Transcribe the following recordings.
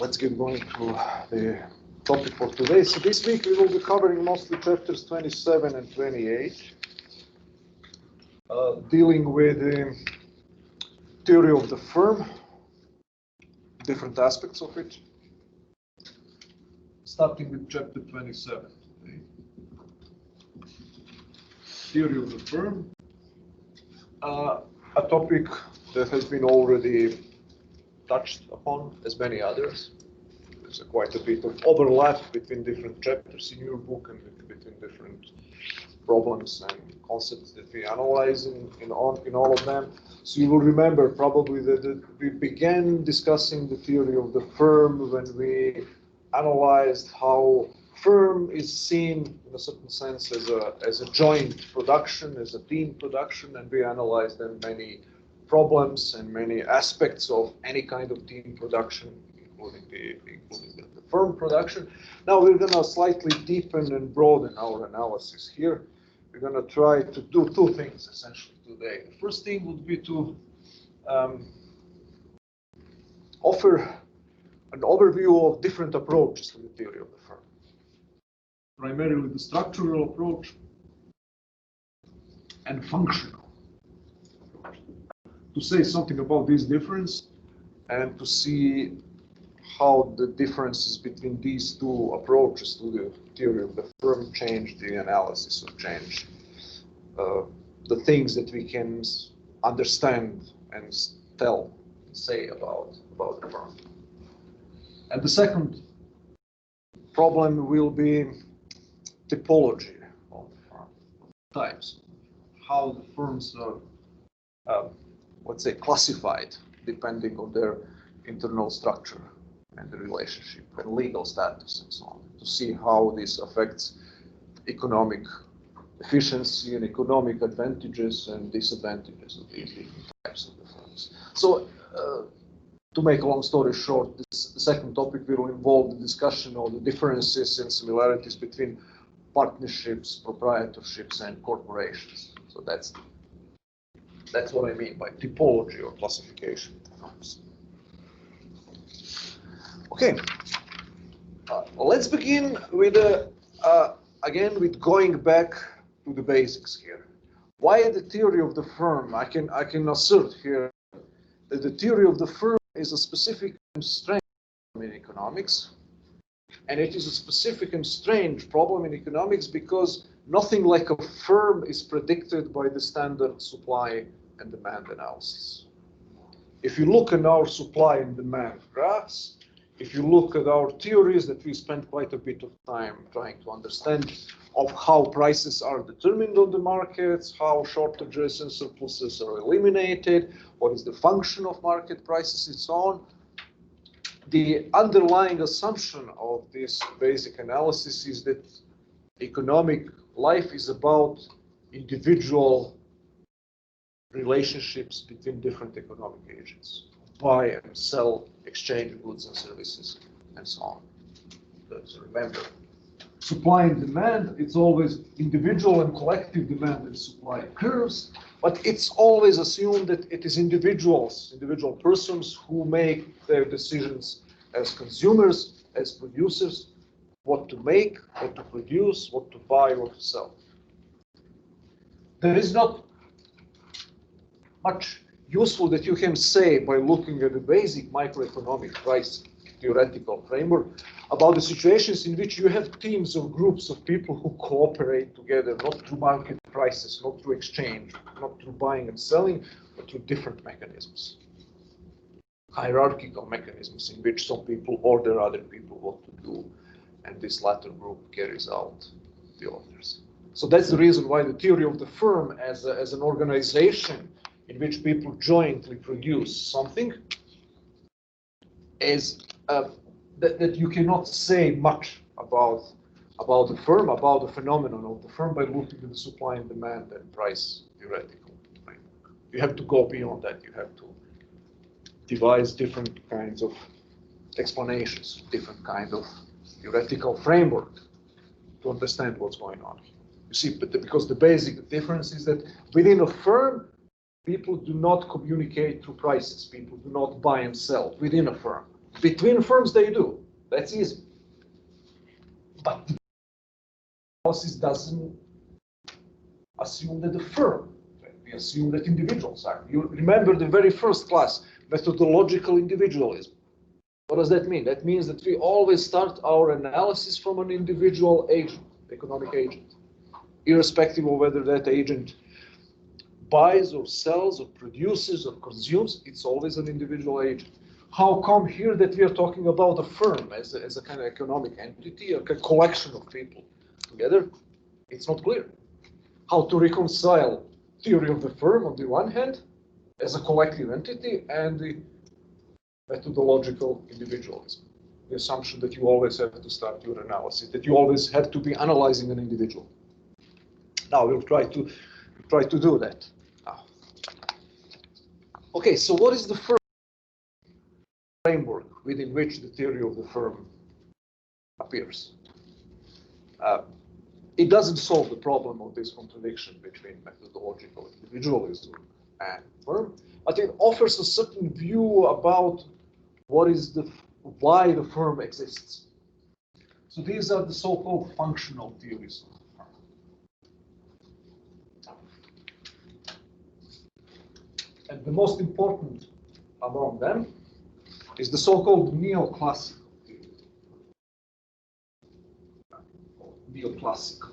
let's get going to the topic for today. So this week we will be covering mostly chapters 27 and 28, dealing with the theory of the firm, different aspects of it, starting with chapter 27. Theory of the firm, a topic that has been already touched upon as many others. There's quite a bit of overlap between different chapters in your book and between different problems and concepts that we analyze in all of them. So you will remember probably that we began discussing the theory of the firm when we analyzed how firm is seen in a certain sense as a joint production, as a team production, and we analyzed then many problems and many aspects of any kind of team production, including the firm production. Now we're going to slightly deepen and broaden our analysis here. We're going to try to do two things essentially today. The first thing would be to offer an overview of different approaches to the theory of the firm. Primarily the structural approach and functional approach. To say something about this difference and to see how the differences between these two approaches to the theory of the firm change the analysis, or change the things that we can understand and say about the firm. And the second problem will be typology of the firm, types, how the firms are, let's say, classified depending on their internal structure and the relationship and legal status and so on, to see how this affects economic efficiency and economic advantages and disadvantages of these different types of the firms. So, to make a long story short, the second topic will involve the discussion of the differences and similarities between partnerships, proprietorships, and corporations. So that's what I mean by typology or classification of firms. Okay, let's begin with again with going back to the basics here. Why the theory of the firm? I can assert here that the theory of the firm is a specific and strange problem in economics, and it is a specific and strange problem in economics because nothing like a firm is predicted by the standard supply and demand analysis. If you look at our supply and demand graphs, if you look at our theories that we spend quite a bit of time trying to understand of how prices are determined on the markets, how shortages and surpluses are eliminated, what is the function of market prices and so on, the underlying assumption of this basic analysis is that economic life is about individual relationships between different economic agents, buy and sell, exchange goods and services, and so on. So remember, supply and demand, it's always individual and collective demand and supply curves, but it's always assumed that it is individual persons who make their decisions as consumers, as producers, what to make, what to produce, what to buy, what to sell. There is not much useful that you can say by looking at the basic microeconomic price theoretical framework about the situations in which you have teams or groups of people who cooperate together, not through market prices, not through exchange, not through buying and selling, but through different mechanisms. Hierarchical mechanisms in which some people order other people what to do, and this latter group carries out the orders. So that's the reason why the theory of the firm as an organization in which people jointly produce something is that you cannot say much about the firm, about the phenomenon of the firm by looking at the supply and demand and price theoretical framework. You have to go beyond that. You have to devise different kinds of explanations, different kind of theoretical framework to understand what's going on. You see, but because the basic difference is that within a firm, people do not communicate through prices. People do not buy and sell within a firm. Between firms, they do. That's easy. But the analysis doesn't assume that the firm, we assume that individuals are. You remember the very first class, methodological individualism. What does that mean? That means that we always start our analysis from an individual agent, economic agent, irrespective of whether that agent buys or sells or produces or consumes, it's always an individual agent. How come here that we are talking about a firm as a kind of economic entity, a collection of people together? It's not clear. How to reconcile theory of the firm on the one hand as a collective entity and the methodological individualism. The assumption that you always have to start your analysis, that you always have to be analyzing an individual. Now we'll try to do that. Now. Okay, so what is the firm framework within which the theory of the firm appears? It doesn't solve the problem of this contradiction between methodological individualism and firm, but it offers a certain view about why the firm exists. So these are the so-called functional theories of the firm. And the most important among them is the so-called neoclassical theory. Neoclassical.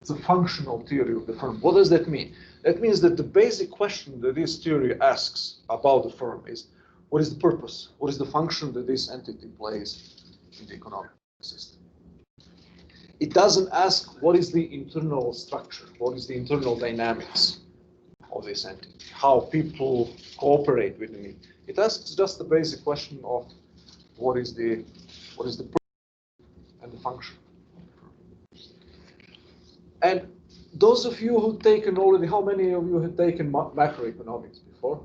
It's a functional theory of the firm. What does that mean? That means that the basic question that this theory asks about the firm is, what is the purpose? What is the function that this entity plays in the economic system? It doesn't ask what is the internal structure, what is the internal dynamics of this entity, how people cooperate within it. It asks just the basic question of what is the purpose and the function. And those of you who've taken already, how many of you have taken macroeconomics before?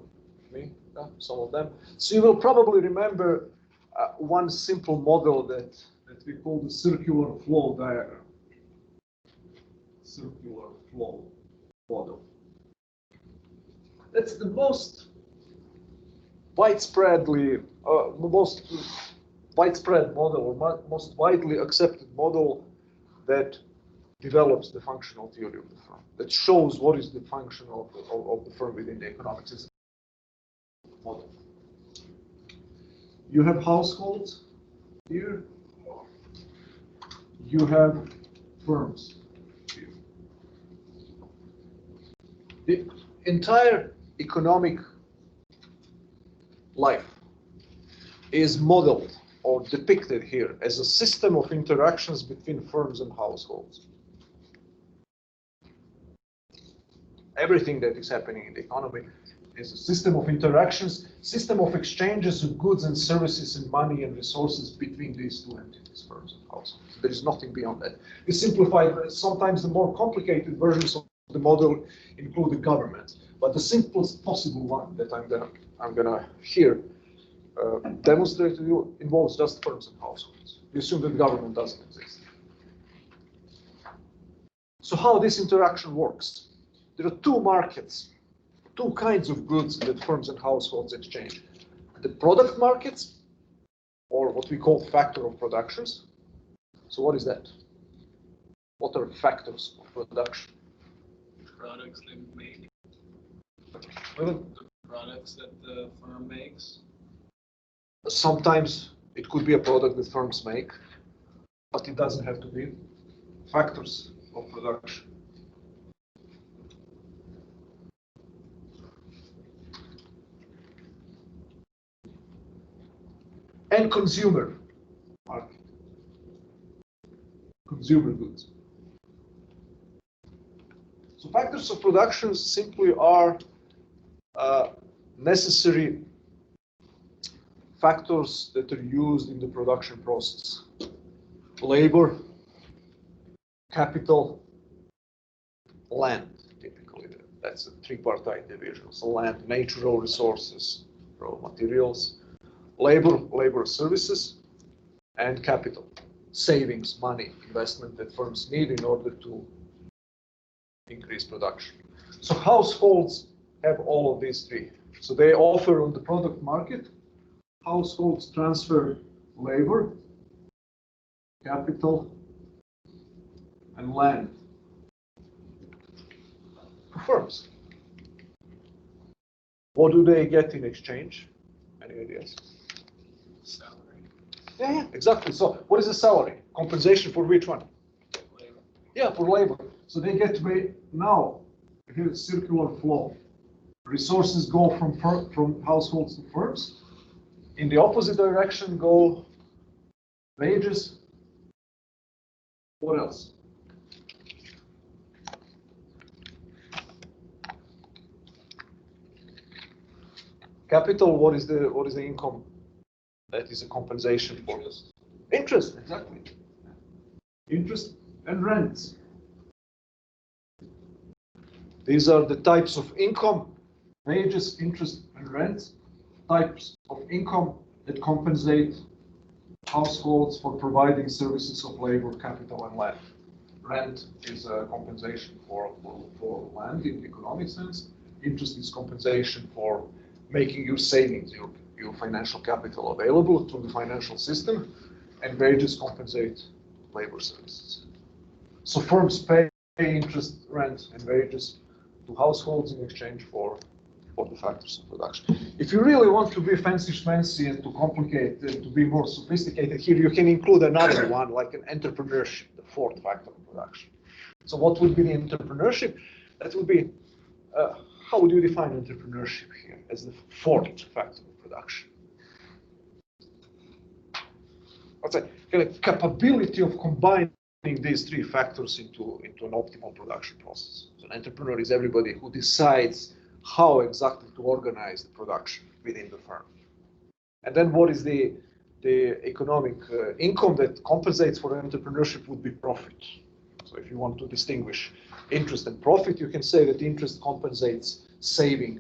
Me? Yeah, some of them. So you will probably remember one simple model that we call the circular flow diagram. Circular flow model. That's the most widespread model, or most widely accepted model that develops the functional theory of the firm, that shows what is the function of the firm within the economic system model. You have households here. You have firms here. The entire economic life is modeled or depicted here as a system of interactions between firms and households. Everything that is happening in the economy is a system of interactions, system of exchanges of goods and services and money and resources between these two entities, firms and households. There is nothing beyond that. We simplify, sometimes the more complicated versions of the model include the government, but the simplest possible one that I'm gonna here demonstrate to you involves just firms and households. We assume that government doesn't exist. So how this interaction works? There are two markets, two kinds of goods that firms and households exchange. The product markets, or what we call factor of productions. So what is that? What are factors of production? Products they make. Well, The products that the firm makes. sometimes it could be a product that firms make, but it doesn't have to be. Factors of production. And consumer market, consumer goods. So factors of production simply are necessary factors that are used in the production process. Labor, capital, land, typically. That's a tripartite division. So land, natural resources, raw materials, labor services, and capital, savings, money, investment that firms need in order to increase production. So households have all of these three. So they offer on the product market, households transfer labor, capital, and land to firms. What do they get in exchange? Any ideas? Salary. Yeah, exactly. So what is the salary? Compensation for which one? Labor. Yeah, for labor. So they get now, here's circular flow. Resources go from households to firms. In the opposite direction go wages. What else? Capital, what is the income that is a compensation for? Interest. Interest, exactly. Interest and rents. These are the types of income, wages, interest, and rents, types of income that compensate households for providing services of labor, capital, and land. Rent is a compensation for land in the economic sense. Interest is compensation for making your savings, your financial capital available to the financial system, and wages compensate labor services. So firms pay interest, rent, and wages to households in exchange for the factors of production. If you really want to be fancy and to complicate and to be more sophisticated here, you can include another one like an entrepreneurship, the fourth factor of production. So what would be the entrepreneurship? That would be, how would you define entrepreneurship here as the fourth factor of production? What's a kind of capability of combining these three factors into an optimal production process. So an entrepreneur is everybody who decides how exactly to organize the production within the firm. And then what is the economic income that compensates for entrepreneurship would be profit. So if you want to distinguish interest and profit, you can say that interest compensates saving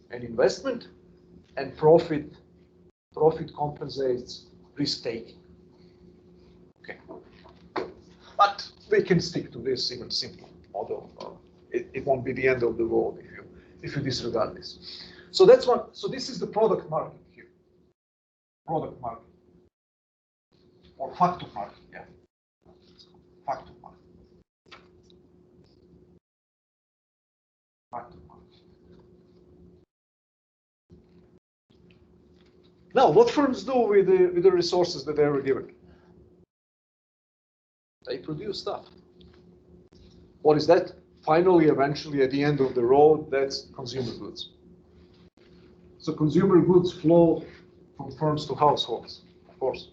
and investment, and profit compensates risk-taking. Okay. But we can stick to this even simpler, although it won't be the end of the world if you disregard this. So that's one. So this is the product market here. Product market. Or factor market, yeah. Factor market. Factor market. Now, what firms do with the resources that they were given? They produce stuff. What is that? Finally, eventually, at the end of the road, that's consumer goods. So consumer goods flow from firms to households, of course.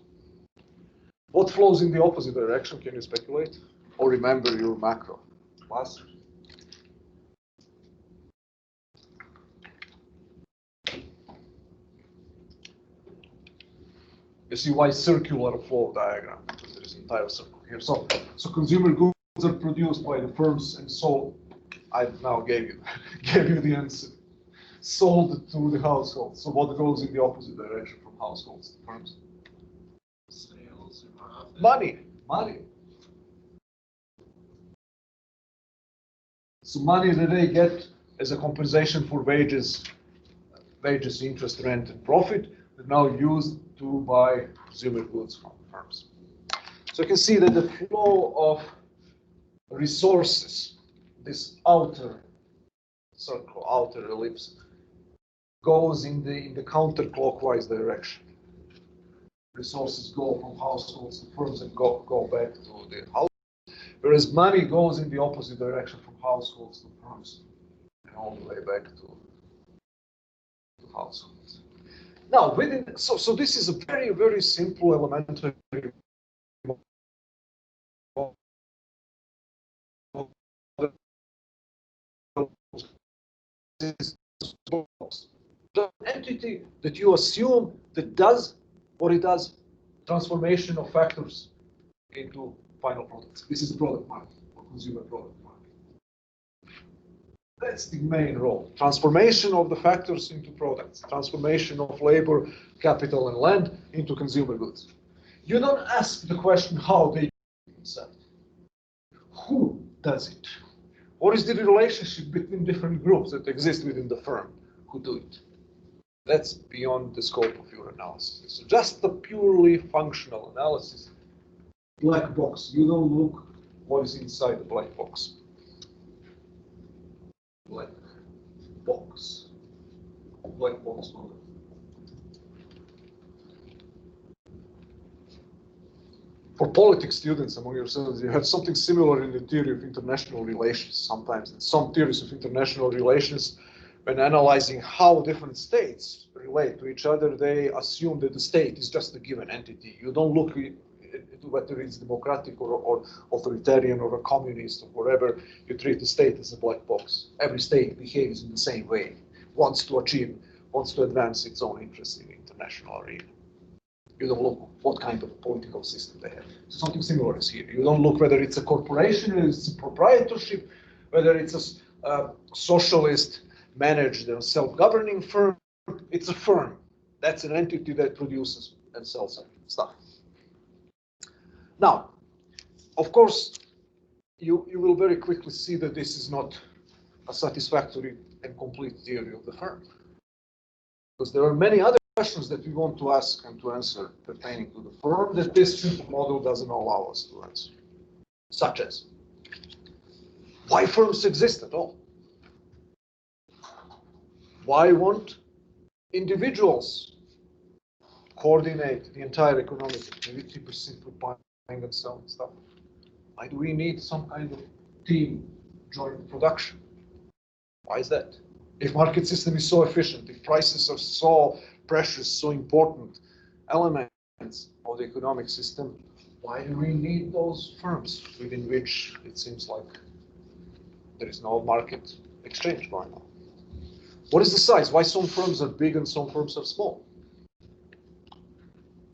What flows in the opposite direction? Can you speculate? Or remember your macro class? You see why circular flow diagram, because there is an entire circle here. So consumer goods are produced by the firms and sold. I now gave you the answer. Sold to the households. So what goes in the opposite direction from households to firms? Sales and profit. Money. So money that they get as a compensation for wages, interest, rent, and profit, are now used to buy consumer goods from firms. So you can see that the flow of resources, this outer circle, outer ellipse, goes in the counterclockwise direction. Resources go from households to firms and go back to the house, whereas money goes in the opposite direction from households to firms and all the way back to households. Now, so this is a very, very simple elementary the entity that you assume that does what it does, transformation of factors into final products. This is the product market or consumer product market. That's the main role. Transformation of the factors into products. Transformation of labor, capital, and land into consumer goods. You don't ask the question how they do it. Who does it? What is the relationship between different groups that exist within the firm who do it? That's beyond the scope of your analysis. So just a purely functional analysis. Black box. You don't look what is inside the black box. Black box. Black box model. For politics students among yourselves, you have something similar in the theory of international relations sometimes. In some theories of international relations, when analyzing how different states relate to each other, they assume that the state is just a given entity. You don't look at whether it's democratic or authoritarian or a communist or whatever. You treat the state as a black box. Every state behaves in the same way, wants to advance its own interests in the international arena. You don't look what kind of political system they have. So something similar is here. You don't look whether it's a corporation, whether it's a proprietorship, whether it's a socialist managed and self-governing firm. It's a firm. That's an entity that produces and sells stuff. Now, of course, you will very quickly see that this is not a satisfactory and complete theory of the firm. Because there are many other questions that we want to ask and to answer pertaining to the firm that this simple model doesn't allow us to answer. Such as, why firms exist at all? Why won't individuals coordinate the entire economic activity by simply buying and selling stuff? Why do we need some kind of team joint production? Why is that? If market system is so efficient, if prices are so precious, so important elements of the economic system, why do we need those firms within which it seems like there is no market exchange going on? What is the size? Why some firms are big and some firms are small?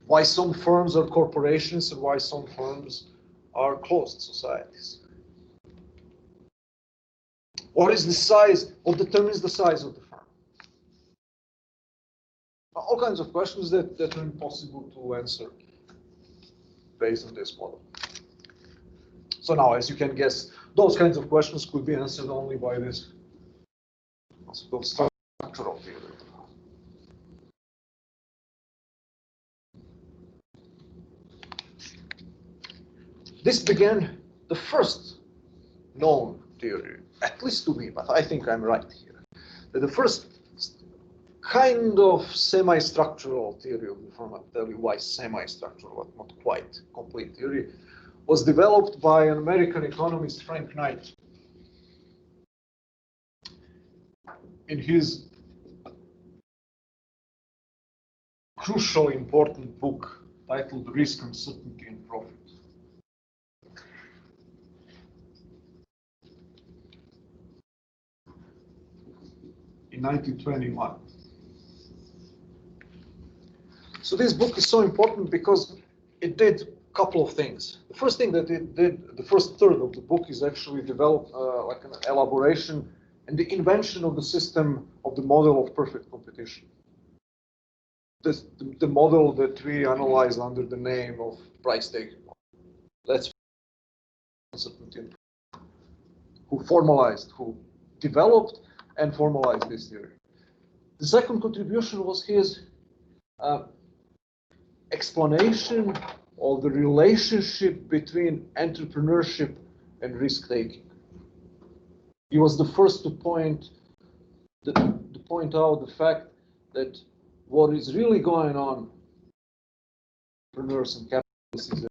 Why some firms are corporations and why some firms are closed societies? What is the size? What determines the size of the firm? All kinds of questions that are impossible to answer based on this model. So now, as you can guess, those kinds of questions could be answered only by this possible structural theory. This began the first known theory, at least to me, but I think I'm right here, that the first kind of semi-structural theory of the firm, I'll tell you why semi-structural, but not quite complete theory, was developed by an American economist, Frank Knight, in his crucial, important book titled Risk, Uncertainty, and Profit. In 1921. So this book is so important because it did a couple of things. The first thing that it did, the first third of the book is actually developed like an elaboration and the invention of the system of the model of perfect competition. The model that we analyze under the name of price taking model. That's who developed and formalized this theory. The second contribution was his explanation of the relationship between entrepreneurship and risk-taking. He was the first to point out the fact that what is really going on, entrepreneurs and capitalists, is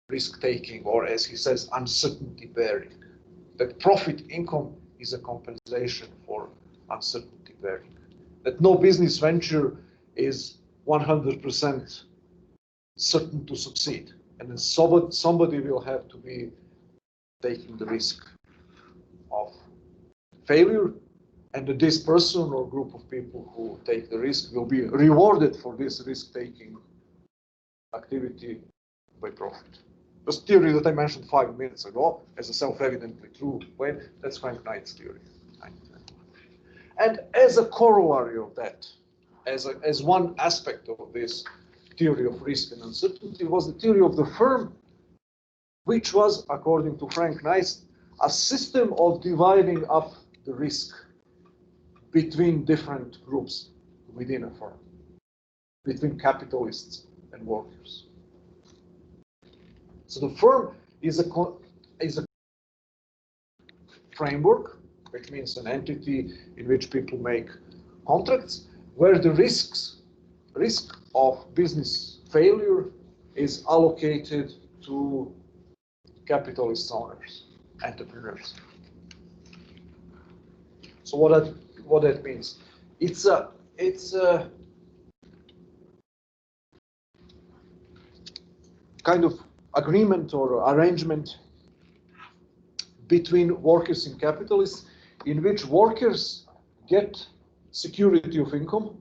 risk-taking, or as he says, uncertainty bearing. That profit income is a compensation for uncertainty bearing. That no business venture is 100% certain to succeed. And then somebody will have to be taking the risk of failure, and that this person or group of people who take the risk will be rewarded for this risk-taking activity by profit. This theory that I mentioned 5 minutes ago as a self-evidently true way, that's Frank Knight's theory. And as a corollary of that, as one aspect of this theory of risk and uncertainty, was the theory of the firm, which was, according to Frank Knight, a system of dividing up the risk between different groups, within a firm, between capitalists and workers. So the firm is a framework, which means an entity in which people make contracts, where the risk of business failure is allocated to capitalist owners, entrepreneurs. So what that means? It's a kind of agreement or arrangement between workers and capitalists, in which workers get security of income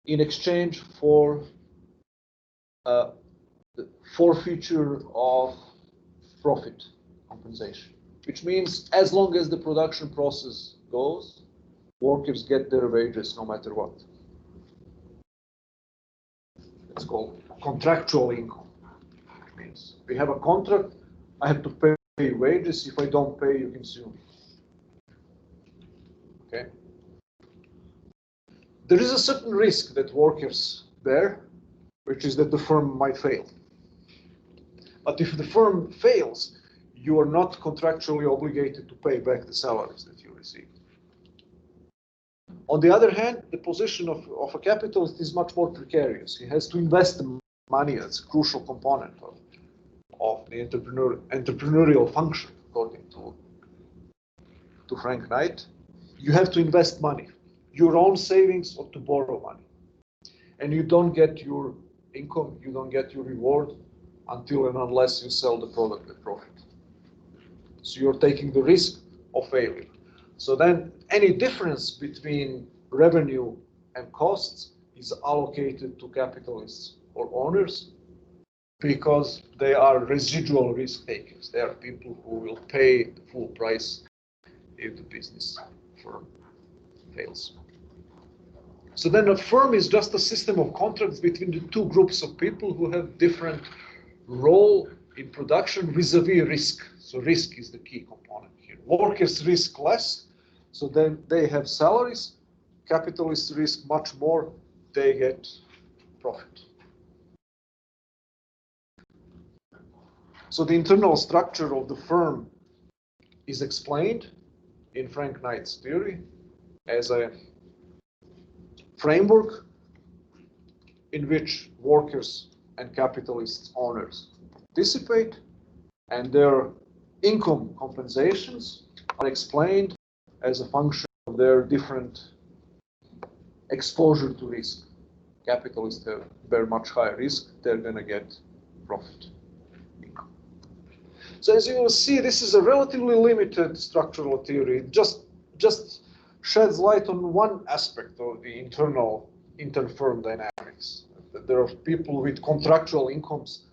in exchange for the forfeiture of profit compensation, which means as long as the production process goes, workers get their wages no matter what. It's called contractual income. It means we have a contract, I have to pay wages. If I don't pay, you can sue me. Okay. There is a certain risk that workers bear, which is that the firm might fail. But if the firm fails, you are not contractually obligated to pay back the salaries that you receive. On the other hand, the position of a capitalist is much more precarious. He has to invest the money. That's a crucial component of the entrepreneurial function, according to Frank Knight. You have to invest money, your own savings, or to borrow money. And you don't get your income, you don't get your reward until and unless you sell the product at profit. So you're taking the risk of failure. So then any difference between revenue and costs is allocated to capitalists or owners because they are residual risk takers. They are people who will pay the full price if the business firm fails. So then a firm is just a system of contracts between the two groups of people who have different role in production vis-a-vis risk. So risk is the key component here. Workers risk less, so then they have salaries. Capitalists risk much more, they get profit. So the internal structure of the firm is explained in Frank Knight's theory as a framework in which workers and capitalist owners participate, and their income compensations are explained as a function of their different exposure to risk. Capitalists bear much higher risk, they're going to get profit income. So as you will see, this is a relatively limited structural theory. It just sheds light on one aspect of the internal inter-firm dynamics. There are people with contractual incomes,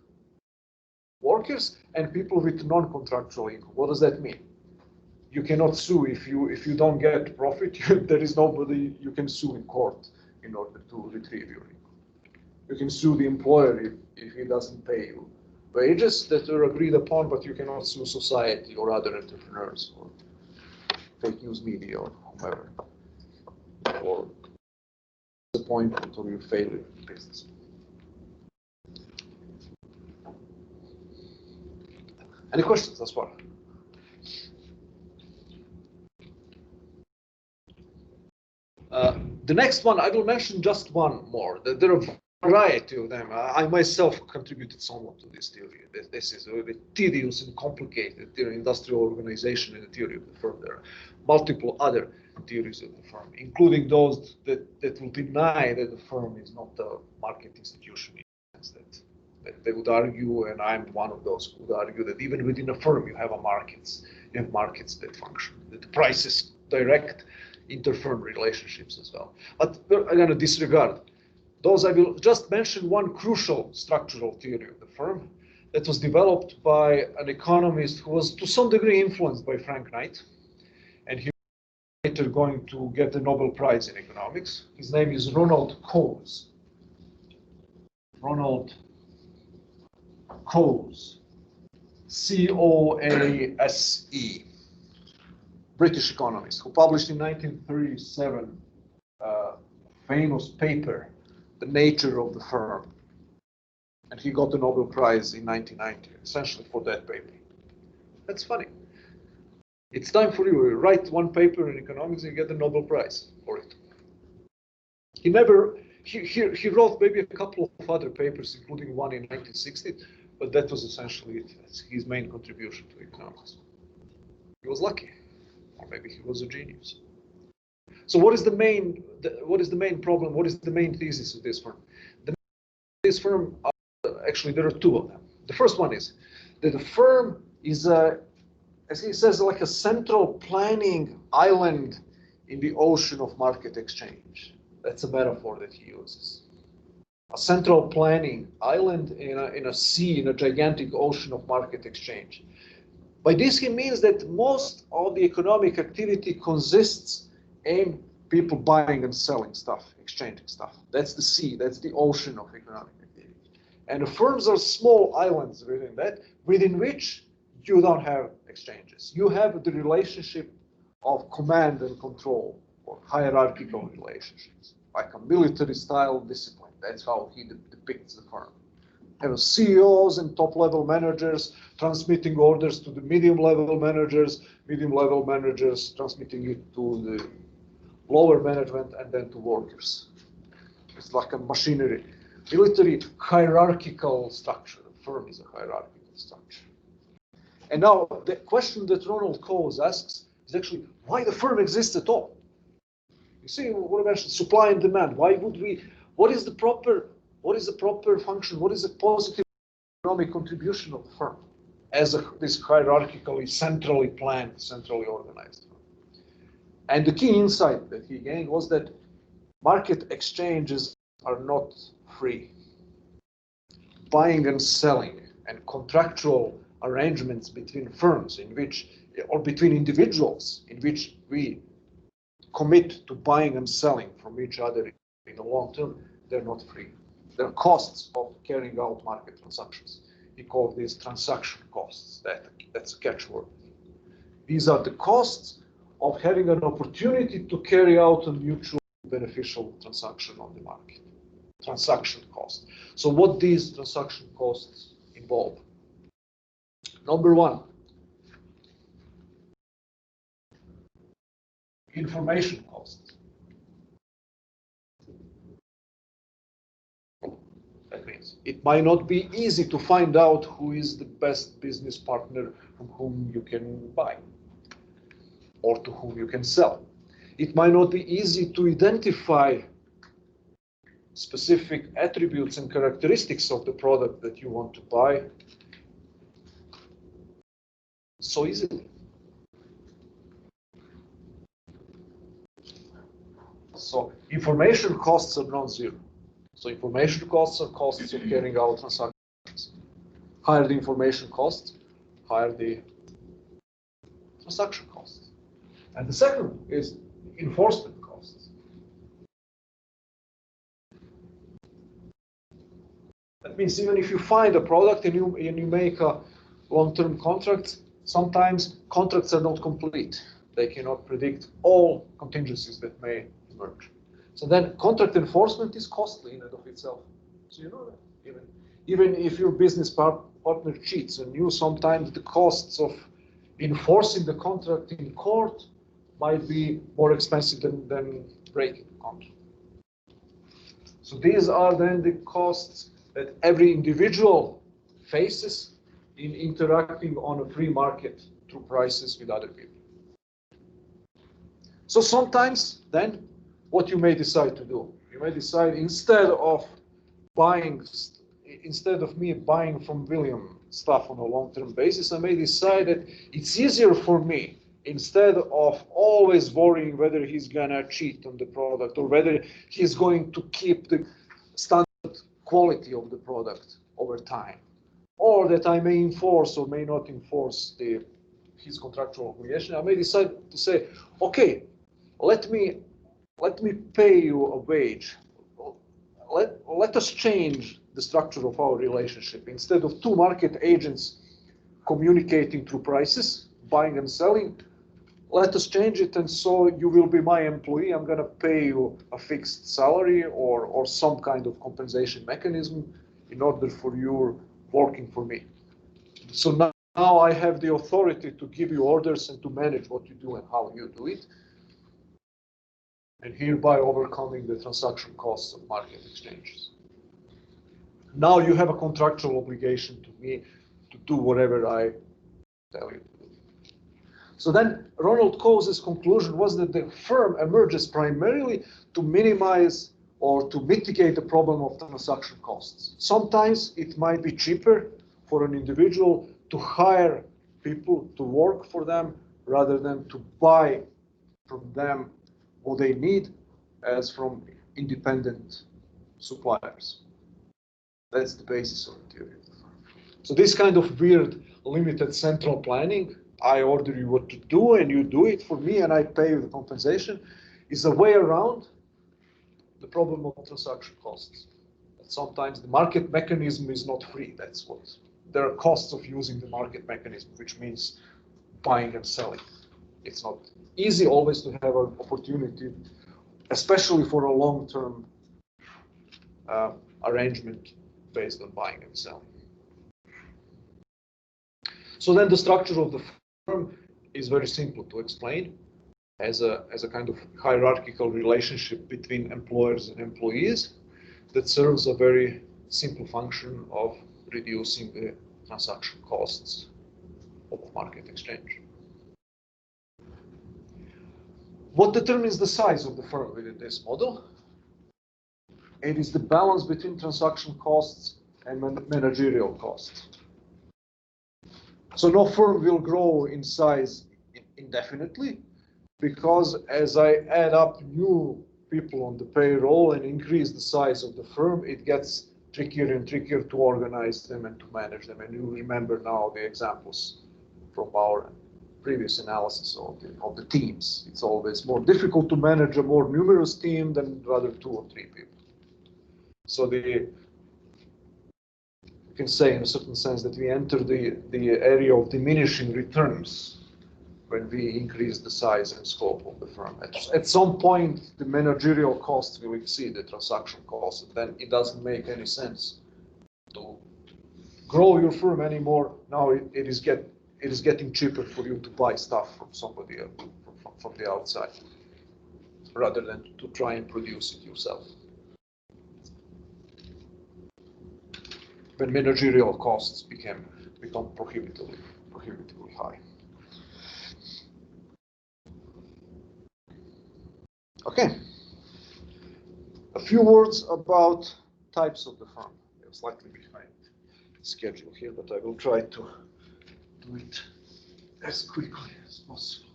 workers, and people with non-contractual income. What does that mean? You cannot sue if you don't get profit. There is nobody you can sue in court in order to retrieve your income. You can sue the employer if he doesn't pay you wages that are agreed upon, but you cannot sue society or other entrepreneurs or fake news media or whomever for disappointment or your failure in business. Any questions thus far? The next one, I will mention just one more. There are a variety of them. I myself contributed somewhat to this theory. This is a bit tedious and complicated theory, industrial organization and the theory of the firm. There are multiple other theories of the firm, including those that will deny that the firm is not a market institution in the sense that they would argue, and I'm one of those who would argue that even within a firm you have markets that function, that the prices direct inter-firm relationships as well. But I'm going to disregard those. I will just mention one crucial structural theory of the firm that was developed by an economist who was to some degree influenced by Frank Knight, and he was later going to get the Nobel Prize in economics. His name is Ronald Coase. Ronald Coase, C-O-A-S-E, British economist who published in 1937 a famous paper, The Nature of the Firm. And he got the Nobel Prize in 1990, essentially for that paper. That's funny. It's time for you. You write one paper in economics and you get the Nobel Prize for it. He wrote maybe a couple of other papers, including one in 1960, but that was essentially it. That's his main contribution to economics. He was lucky, or maybe he was a genius. So what is the main problem? What is the main thesis of this firm? This firm, actually, there are two of them. The first one is that the firm is, as he says, like a central planning island in the ocean of market exchange. That's a metaphor that he uses. A central planning island in a sea, in a gigantic ocean of market exchange. By this, he means that most of the economic activity consists in people buying and selling stuff, exchanging stuff. That's the sea, that's the ocean of economic activity. And the firms are small islands within that, within which you don't have exchanges. You have the relationship of command and control, or hierarchical relationships, like a military style discipline. That's how he depicts the firm. Have CEOs and top-level managers transmitting orders to the medium-level managers transmitting it to the lower management, and then to workers. It's like a machinery. Military hierarchical structure. The firm is a hierarchical structure. And now the question that Ronald Coase asks is actually why the firm exists at all. You see what I mentioned, supply and demand. Why would we? What is the proper function? What is the positive economic contribution of the firm as this hierarchically, centrally planned, centrally organized firm? And the key insight that he gained was that market exchanges are not free. Buying and selling and contractual arrangements between firms in which, or between individuals in which we commit to buying and selling from each other in the long term, they're not free. There are costs of carrying out market transactions. He called these transaction costs. That's a catchword. These are the costs of having an opportunity to carry out a mutually beneficial transaction on the market. Transaction cost. So what these transaction costs involve? Number one, information costs. That means it might not be easy to find out who is the best business partner from whom you can buy or to whom you can sell. It might not be easy to identify specific attributes and characteristics of the product that you want to buy so easily. So information costs are non-zero. So information costs are costs of carrying out transactions. Higher the information costs, higher the transaction costs. And the second is enforcement costs. That means even if you find a product and you make a long-term contract, sometimes contracts are not complete. They cannot predict all contingencies that may emerge. So then contract enforcement is costly in and of itself. So you know that even if your business partner cheats, and you sometimes the costs of enforcing the contract in court might be more expensive than breaking the contract. So these are then the costs that every individual faces in interacting on a free market through prices with other people. So sometimes then what you may decide to do, you may decide instead of me buying from William stuff on a long-term basis, I may decide that it's easier for me, instead of always worrying whether he's gonna cheat on the product or whether he's going to keep the standard quality of the product over time, or that I may enforce or may not enforce his contractual obligation, I may decide to say, okay, let me pay you a wage. Let us change the structure of our relationship. Instead of two market agents communicating through prices, buying and selling, let us change it, and so you will be my employee. I'm going to pay you a fixed salary or some kind of compensation mechanism in order for you working for me. So now I have the authority to give you orders and to manage what you do and how you do it, and hereby overcoming the transaction costs of market exchanges. Now you have a contractual obligation to me to do whatever I tell you to do. So then Ronald Coase's conclusion was that the firm emerges primarily to minimize or to mitigate the problem of transaction costs. Sometimes it might be cheaper for an individual to hire people to work for them rather than to buy from them what they need as from independent suppliers. That's the basis of the theory of the firm. So this kind of weird limited central planning, I order you what to do and you do it for me and I pay you the compensation, is a way around the problem of transaction costs. But sometimes the market mechanism is not free. That's what there are costs of using the market mechanism, which means buying and selling. It's not easy always to have an opportunity, especially for a long-term arrangement based on buying and selling. So then the structure of the firm is very simple to explain as a kind of hierarchical relationship between employers and employees that serves a very simple function of reducing the transaction costs of market exchange. What determines the size of the firm within this model? It is the balance between transaction costs and managerial costs. So no firm will grow in size indefinitely, because as I add up new people on the payroll and increase the size of the firm, it gets trickier and trickier to organize them and to manage them. And you remember now the examples from our previous analysis of the teams. It's always more difficult to manage a more numerous team than rather 2 or 3 people. So you can say in a certain sense that we enter the area of diminishing returns when we increase the size and scope of the firm. At some point, the managerial costs will exceed the transaction costs, and then it doesn't make any sense to grow your firm anymore. Now it is getting cheaper for you to buy stuff from somebody else, from the outside, rather than to try and produce it yourself. When managerial costs become prohibitively high. Okay. A few words about types of the firm. I'm slightly behind schedule here, but I will try to do it as quickly as possible.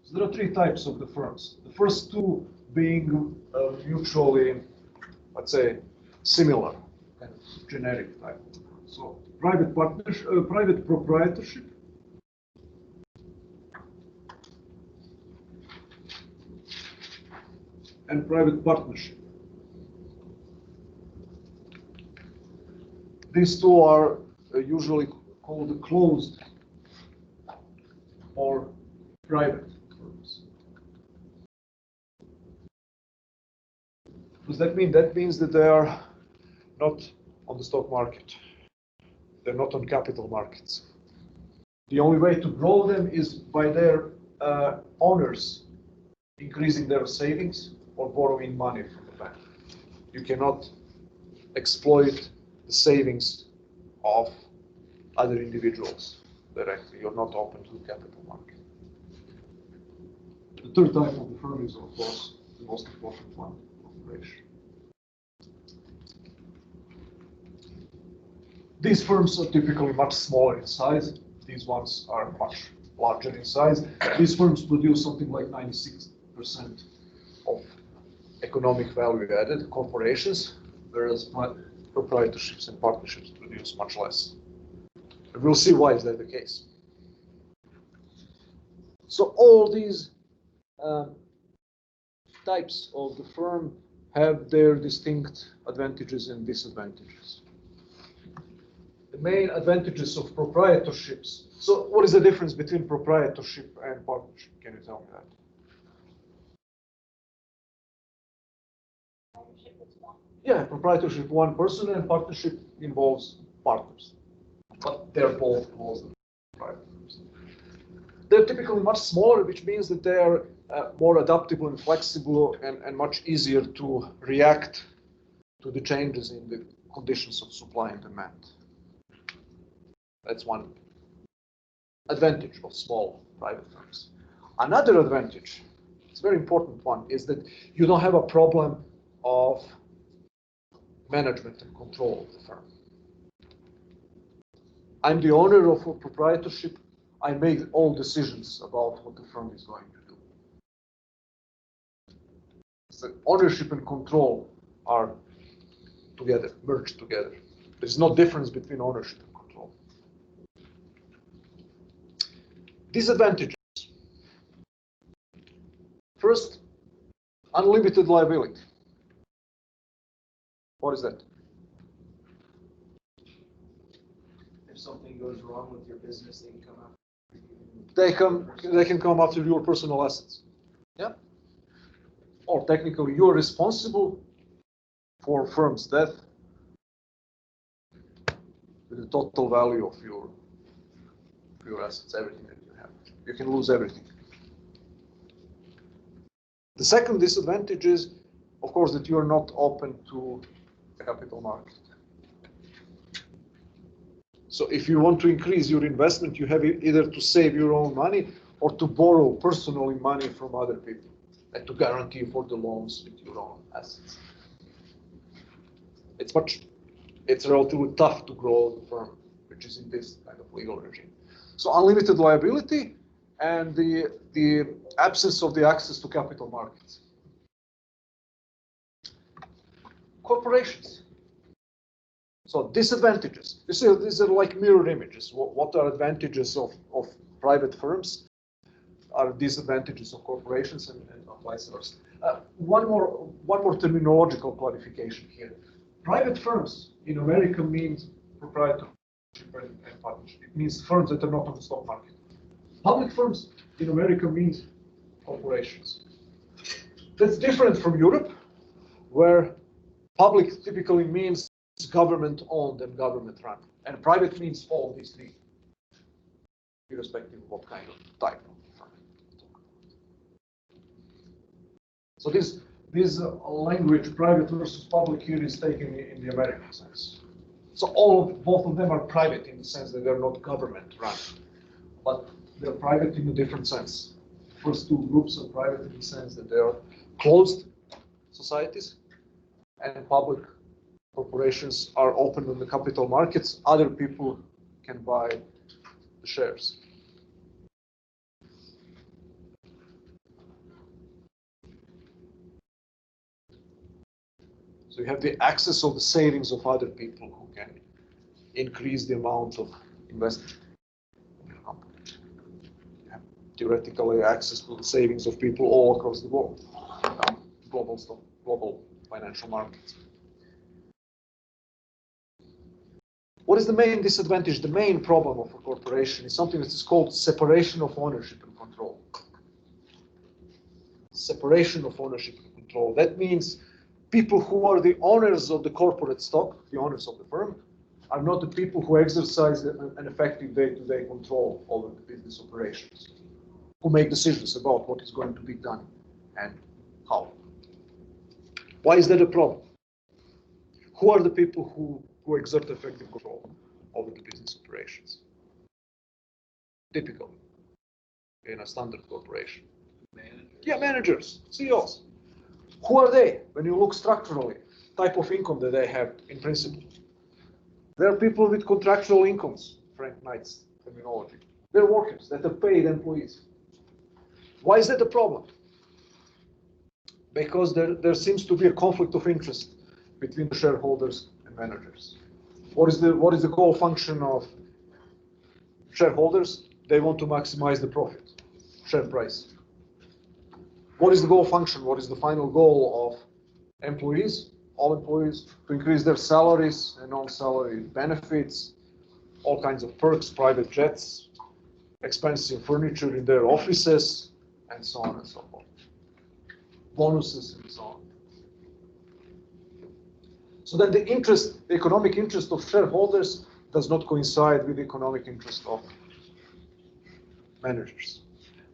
So there are 3 types of the firms. The first 2 being mutually, let's say, similar, kind of generic type. So private proprietorship, and private partnership. These 2 are usually called closed or private firms. What does that mean? That means that they are not on the stock market. They're not on capital markets. The only way to grow them is by their owners increasing their savings or borrowing money from the bank. You cannot exploit the savings of other individuals directly. You're not open to the capital market. The third type of the firm is, of course, the most important one, corporation. These firms are typically much smaller in size. These ones are much larger in size. These firms produce something like 96% of economic value added, corporations, whereas proprietorships and partnerships produce much less. And we'll see why is that the case. So all these types of the firm have their distinct advantages and disadvantages. the main advantages of proprietorships. So what is the difference between proprietorship and partnership? Can you tell me that? Yeah, proprietorship one person and partnership involves partners. But they're both closed proprietorships. They're typically much smaller, which means that they are more adaptable and flexible and much easier to react to the changes in the conditions of supply and demand. That's one advantage of small private firms. Another advantage, it's a very important one, is that you don't have a problem of management and control of the firm. I'm the owner of a proprietorship. I make all decisions about what the firm is going to do. So ownership and control are together, merged together. There's no difference between ownership and control. Disadvantages. First, unlimited liability. What is that? If something goes wrong with your business, they can come out. They can come after your personal assets. Yeah. Or technically, you're responsible for firm's death with the total value of your assets, everything that you have. You can lose everything. The second disadvantage is, of course, that you are not open to the capital market. So if you want to increase your investment, you have either to save your own money or to borrow personally money from other people and to guarantee for the loans with your own assets. It's relatively tough to grow the firm, which is in this kind of legal regime. So unlimited liability and the absence of the access to capital markets. Corporations. So disadvantages. You see, these are like mirror images. What are advantages of private firms are disadvantages of corporations and vice versa. One more terminological clarification here. Private firms in America means proprietorship and partnership. It means firms that are not on the stock market. Public firms in America means corporations. That's different from Europe, where public typically means government-owned and government-run, and private means all these three, irrespective of what kind of type of firm. So this language, private versus public, here is taken in the American sense. So both of them are private in the sense that they're not government-run, but they're private in a different sense. First two groups are private in the sense that they are closed societies, and public corporations are open on the capital markets. Other people can buy the shares. So you have the access of the savings of other people who can increase the amount of investment in your company. You have theoretically access to the savings of people all across the world, global financial markets. What is the main disadvantage? The main problem of a corporation is something that is called separation of ownership and control. Separation of ownership and control. That means people who are the owners of the corporate stock, the owners of the firm, are not the people who exercise an effective day-to-day control over the business operations, who make decisions about what is going to be done and how. Why is that a problem? Who are the people who exert effective control over the business operations? Typically, in a standard corporation. Managers. Yeah, managers, CEOs. Who are they? When you look structurally, type of income that they have in principle. There are people with contractual incomes, Frank Knight's terminology. They're workers, that are paid employees. Why is that a problem? Because there seems to be a conflict of interest between the shareholders and managers. What is the goal function of shareholders? They want to maximize the profit, share price. What is the goal function? What is the final goal of employees? All employees to increase their salaries and non-salary benefits, all kinds of perks, private jets, expensive furniture in their offices, and so on and so forth. Bonuses and so on. So then the economic interest of shareholders does not coincide with the economic interest of managers.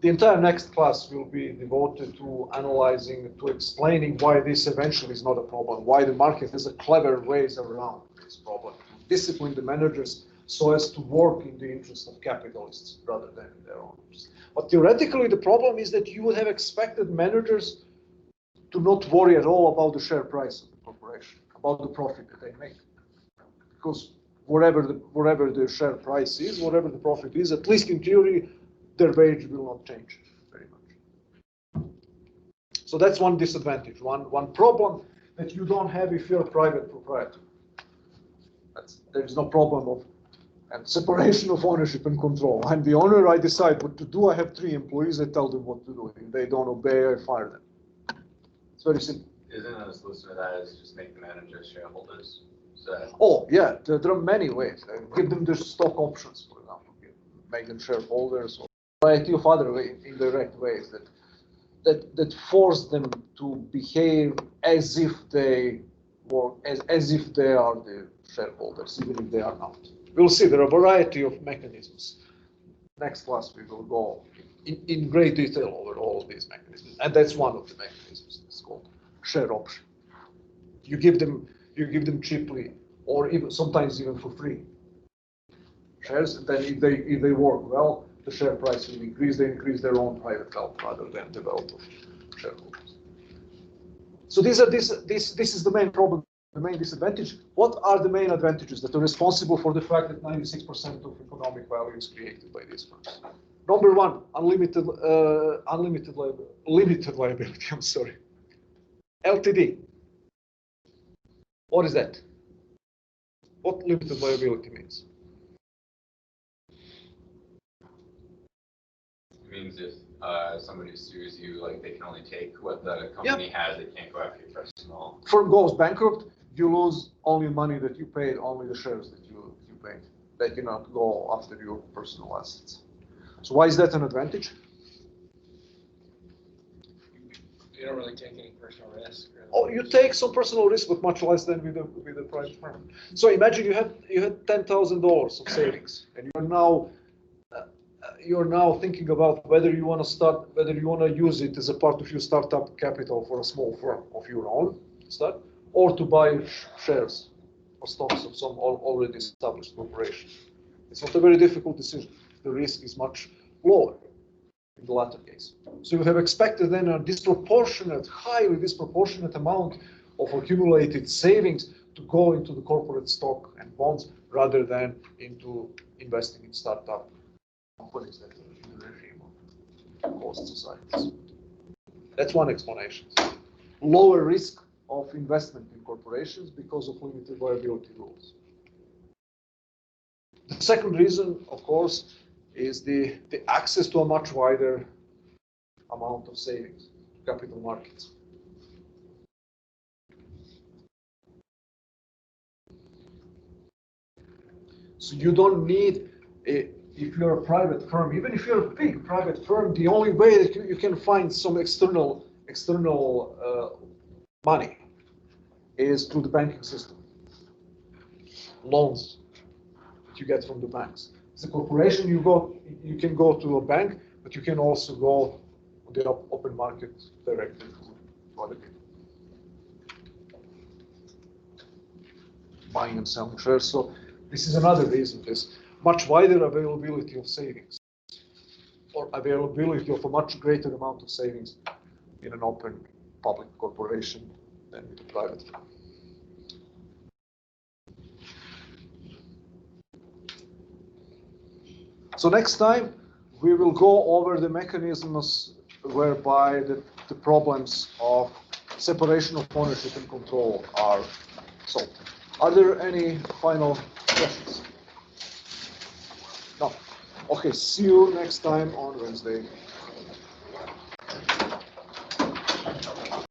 The entire next class will be devoted to analyzing, to explaining why this eventually is not a problem, why the market has a clever ways around this problem, to discipline the managers so as to work in the interest of capitalists rather than in their own interest. But theoretically, the problem is that you would have expected managers to not worry at all about the share price of the corporation, about the profit that they make. Because whatever the share price is, whatever the profit is, at least in theory, their wage will not change very much. So that's one disadvantage, one problem that you don't have if you're a private proprietor. There is no problem of and separation of ownership and control. I'm the owner, I decide what to do. I have 3 employees, I tell them what to do. If they don't obey, I fire them. It's very simple. Isn't a solution to that is just make the managers shareholders? So Oh, yeah, there are many ways. Give them their stock options, for example. Make them shareholders, or a variety of other indirect ways that force them to behave as if they work, as if they are the shareholders, even if they are not. We'll see, there are a variety of mechanisms. Next class we will go in great detail over all of these mechanisms. And that's one of the mechanisms. It's called share option. You give them cheaply, or even sometimes even for free shares, and then if they work well, the share price will increase. They increase their own private wealth rather than the wealth of shareholders. So this is the main problem, the main disadvantage. What are the main advantages that are responsible for the fact that 96% of economic value is created by these firms? Number one, limited liability. I'm sorry, LTD. What is that? What limited liability means? it means if somebody sues you, like they can only take what the company has, they can't go after your personal. Firm goes bankrupt, you lose only money that you paid, only the shares that you paid. They cannot go after your personal assets. So why is that an advantage? You don't really take any personal risk. Oh, you take some personal risk, but much less than with a private firm. So imagine you had $10,000 of savings, and you're now thinking about whether you want to use it as a part of your startup capital for a small firm of your own start, or to buy shares or stocks of some already established corporation. It's not a very difficult decision. The risk is much lower in the latter case. So you have expected then a highly disproportionate amount of accumulated savings to go into the corporate stock and bonds rather than into investing in startup companies that are in the regime of closed societies. That's one explanation. Lower risk of investment in corporations because of limited liability rules. The second reason, of course, is the access to a much wider amount of savings, capital markets. So you don't need, if you're a private firm, even if you're a big private firm, the only way that you can find some external money is through the banking system. Loans that you get from the banks. As a corporation, you can go to a bank, but you can also go on the open market directly to other people. Buying and selling shares. So this is another reason, this much wider availability of savings, or availability of a much greater amount of savings in an open public corporation than with a private firm. So next time, we will go over the mechanisms whereby the problems of separation of ownership and control are solved. Are there any final questions? No. Okay, see you next time on Wednesday.